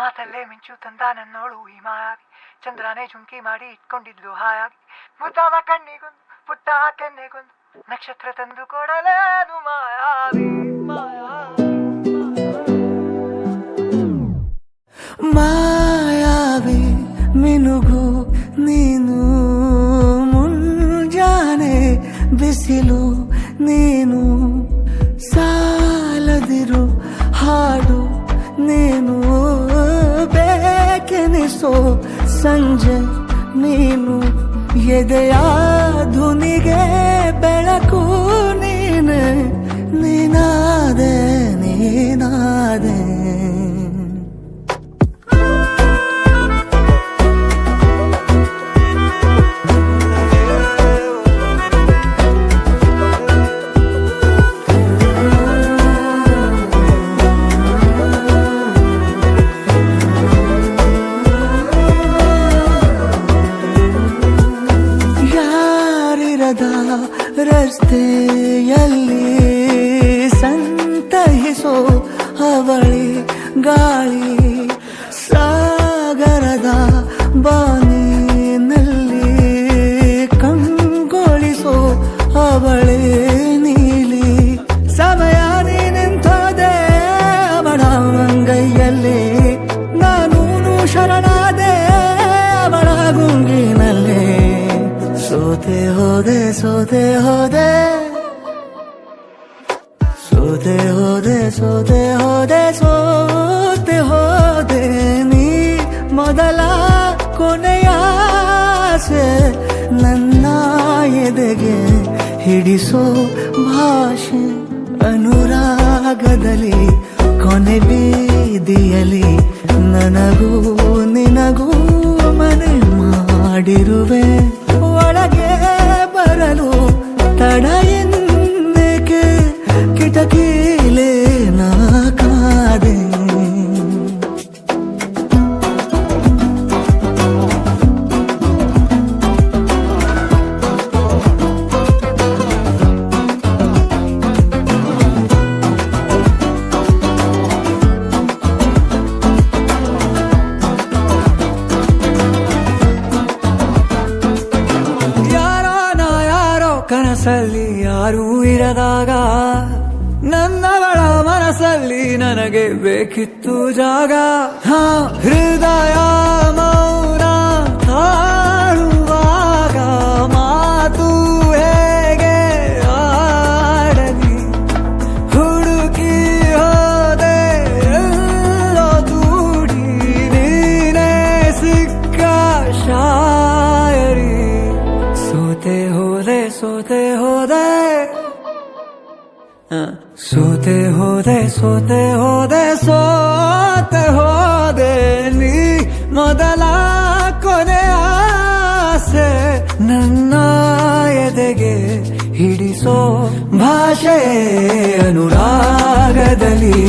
ಮಾತಲ್ಲೇ ಮಿಂಚು ತಂದ ನನ್ನೋಳು ಈ ಮಾಯಾವಿ, ಚಂದ್ರನೇ ಜುಂಕಿ ಮಾಡಿ ಇಟ್ಕೊಂಡಿದ್ಲು ಹಾಯಾಗಿ, ಮುದ್ದಾದ ಕಣ್ಣಿಗೊಂದು ಪುಟ್ಟ ಕೆನ್ನೆಗೊಂದು ನಕ್ಷತ್ರ ತಂದು ಕೊಡಲೇನು ಮಾಯಾವಿ ಮಾಯಾವಿ ಮಿನುಗು ನೀನು, ಮುಂಜಾನೆ ಬಿಸಿಲು ನೀನು, ಸಾಲದಿರು ಹಾಡು ನೀನು, ಬೇಕೆನಿಸೋ ಸಂಜೆ ನೀನು, ಎದೆಯ ಧುನಿಗೆ ಬೆಳಕು ನೀನೆ, ನೀನಾದೆ ನೀನಾದೆ. ರಸ್ತೆಯಲ್ಲಿ ಸಂತಹಿಸೋ ಅವಳಿ ಗಾಳಿ, ಸಾಗರದ ಬಾನಿನಲ್ಲಿ ಕಂಗೊಳಿಸೋ ಅವಳೆ ನೀಲಿ, ಸಮಯ ನಿಂತೋದೆ ಅವಳ ಅಂಗೈಯಲ್ಲಿ, ನಾನು ಶರಣಾದೆ ಅವಳ ಗುಂಗಿನಲ್ಲಿ, ಸೋತೆ ಹೋದೆ ಸೋತೆ ಹೋದೆ ಸೋತೆ ಹೋದೆ ಸೋತೆ ಹೋದೆ ಸೋತೆ ಹೋದೆ, ನೀ ಮೊದಲ ಕೊನೆಯ ಆಸೆ, ನನ್ನ ಎದೆಗೆ ಹಿಡಿಸೋ ಭಾಷೆ, ಅನುರಾಗದಲ್ಲಿ ಕೊನೆ ಬೀದಿಯಲ್ಲಿ ನನಗೂ ನಿನಗೂ ಮನೆ ಮಾಡಿರುವೆ, ಒಳಗೆ ಬರಲು ತಡ ಎಂದೇಕೆ ಕಿಟಕಿಲೇ ನಾ ಕಾದೆ. ಕನಸಲ್ಲಿ ಯಾರೂ ಇರದಾಗ ನನ್ನವಳ ಮನಸ್ಸಲ್ಲಿ ನನಗೆ ಬೇಕಿತ್ತು ಜಾಗ, ಹೃದಯ ಮೌನ ತಾಳುವಾಗ ಮಾತು ಹೇಗೆ ಆಡಲಿ, ಹುಡುಕಿ ಹೋದೆ ಎಲ್ಲೋ ದೂಡಿ ನೀನೇ ಸಿಕ್ಕ ಶಾಯರಿ, ಸೋತೆ ಹೋದೆ ಸೋತೆ ಹೋದೆ ಸೋತೆ ಹೋದೆ ಸೋತೆ ಹೋದೆ ಸೋತೆ ಹೋದೆ, ನೀ ಮೊದಲ ಕೊನೆ ಆಸೆ, ನನ್ನ ಎದೆಗೆ ಹಿಡಿಸೋ ಭಾಷೆ, ಅನುರಾಗದಲ್ಲಿ